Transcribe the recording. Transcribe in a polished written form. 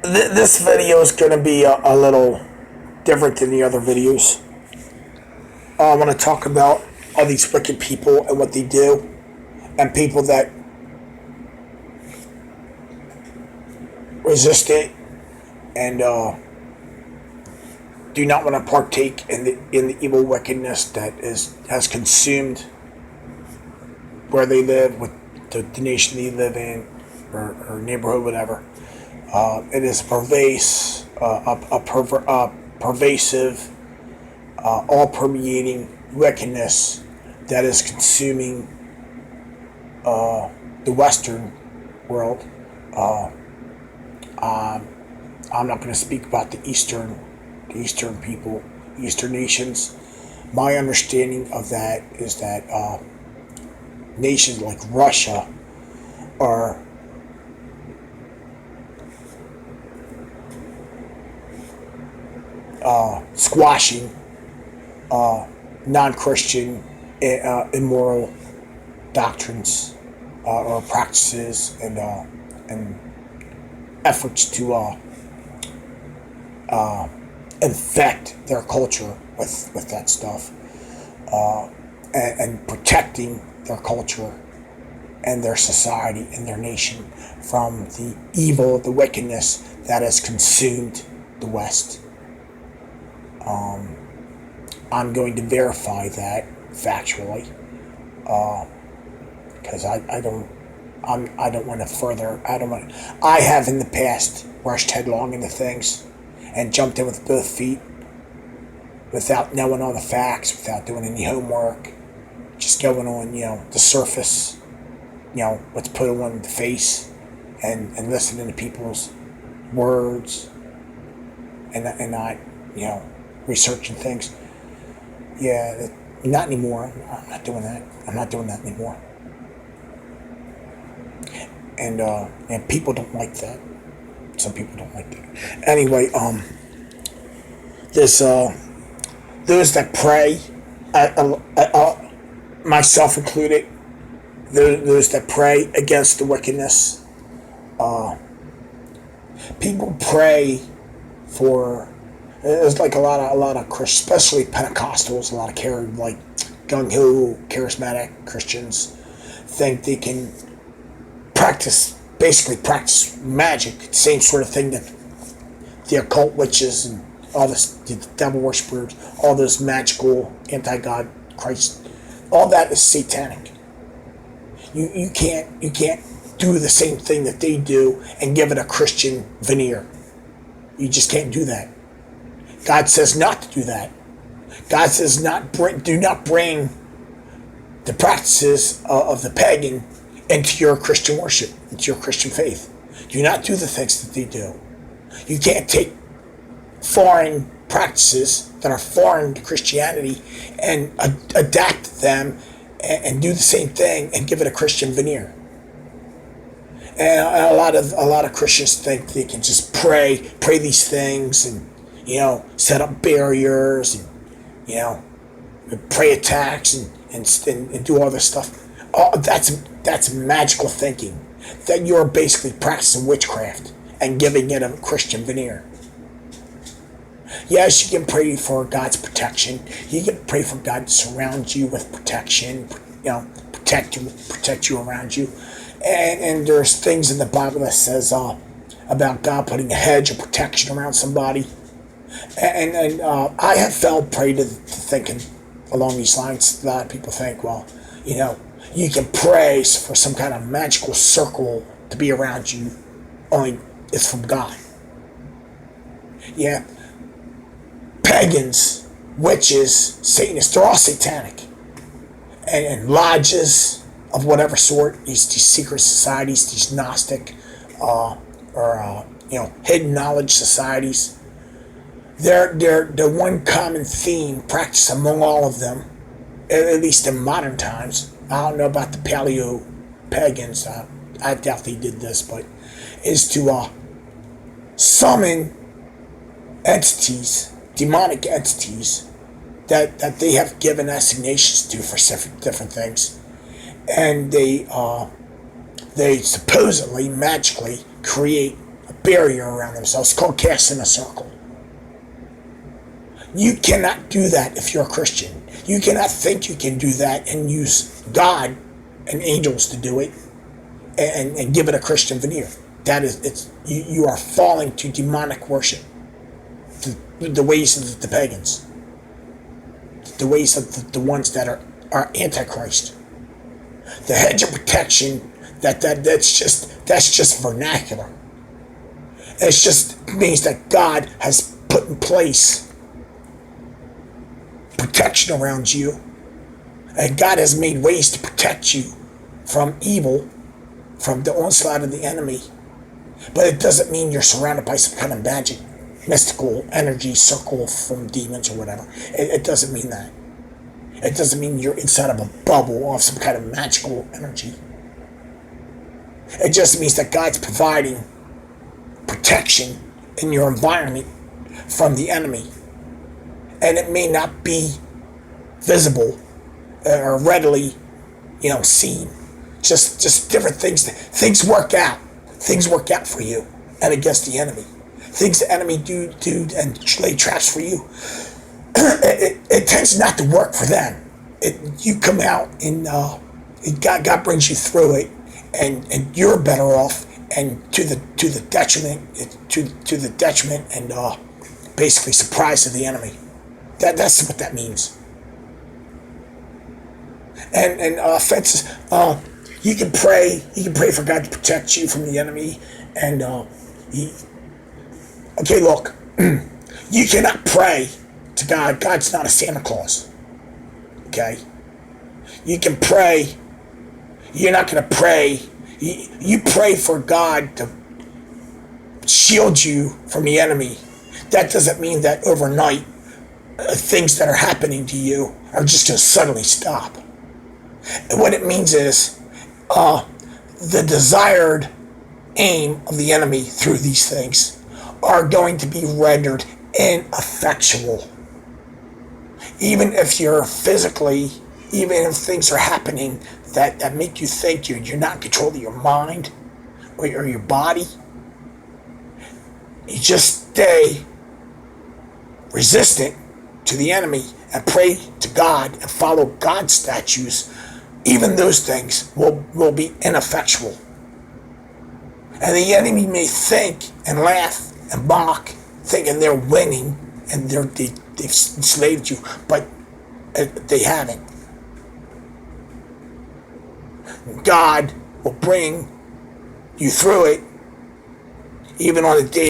This video is going to be a little different than the other videos. I want to talk about all these wicked people and what they do, and people that resist it and do not want to partake in the evil wickedness that has consumed where they live, with the nation they live in, or neighborhood, whatever. It is pervasive, all-permeating wickedness that is consuming the Western world. I'm not going to speak about the Eastern people, Eastern nations. My understanding of that is that nations like Russia are squashing non-Christian immoral doctrines or practices and efforts to infect their culture with that stuff, and protecting their culture and their society and their nation from the evil, the wickedness that has consumed the West. I'm going to verify that factually, because I don't want to further. I have in the past rushed headlong into things and jumped in with both feet without knowing all the facts, without doing any homework, just going on, the surface, what's put on the face, and listening to people's words, and not, researching things. Yeah, not anymore. I'm not doing that. I'm not doing that anymore. And people don't like that. Some people don't like that. Anyway, there's those that pray, myself included, those that pray against the wickedness. People pray for. There's like a lot of Christians, especially Pentecostals, a lot of gung ho charismatic Christians think they can basically practice magic, the same sort of thing that the occult witches and all this, the devil worshippers, all those magical anti-God Christ, all that is satanic. You can't do the same thing that they do and give it a Christian veneer. You just can't do that. God says not to do that. God says do not bring the practices of the pagan into your Christian worship, into your Christian faith. Do not do the things that they do. You can't take foreign practices that are foreign to Christianity and adapt them and do the same thing and give it a Christian veneer. And a lot of Christians think they can just pray these things and set up barriers and pray attacks and do all this stuff. That's magical thinking. That you're basically practicing witchcraft and giving it a Christian veneer. Yes, you can pray for God's protection. You can pray for God to surround you with protection. Protect you around you. And there's things in the Bible that says about God putting a hedge of protection around somebody. And I have fell prey to thinking along these lines. A lot of people think, well, you can pray for some kind of magical circle to be around you, only it's from God. Yeah. Pagans, witches, Satanists, they're all satanic. And lodges of whatever sort, these secret societies, these Gnostic or hidden knowledge societies, they're one common theme practiced among all of them, at least in modern times. I don't know about the paleo pagans. I doubt they did this, but is to summon entities, demonic entities that they have given assignations to for different things, and they they supposedly magically create a barrier around themselves. It's called casting a circle. You cannot do that if you're a Christian. You cannot think you can do that and use God and angels to do it and give it a Christian veneer. That is, you are falling to demonic worship, the ways of the pagans, the ways of the ones that are antichrist. The hedge of protection, that's just vernacular. It just means that God has put in place protection around you, and God has made ways to protect you from evil, from the onslaught of the enemy. But it doesn't mean you're surrounded by some kind of magic, mystical energy circle from demons or whatever. It doesn't mean that. It doesn't mean you're inside of a bubble of some kind of magical energy. It just means that God's providing protection in your environment from the enemy. And it may not be visible or readily, seen. Just different things. Things work out. Things work out for you and against the enemy. Things the enemy do and lay traps for you. It tends not to work for them. You come out and God brings you through it, and you're better off, and to the detriment and basically surprise of the enemy. That's what that means. And offenses. You can pray for God to protect you from the enemy, and okay, look, you cannot pray to God. God's not a Santa Claus. Okay? You can pray. You're not going to pray. You pray for God to shield you from the enemy. That doesn't mean that overnight things that are happening to you are just going to suddenly stop. And what it means is the desired aim of the enemy through these things are going to be rendered ineffectual. Even if you're physically, even if things are happening that make you think you're not in control of your mind or your body, you just stay resistant to the enemy and pray to God and follow God's statutes. Even those things will be ineffectual. And the enemy may think and laugh and mock, thinking they're winning and they've enslaved you, but they haven't. God will bring you through it, even on the day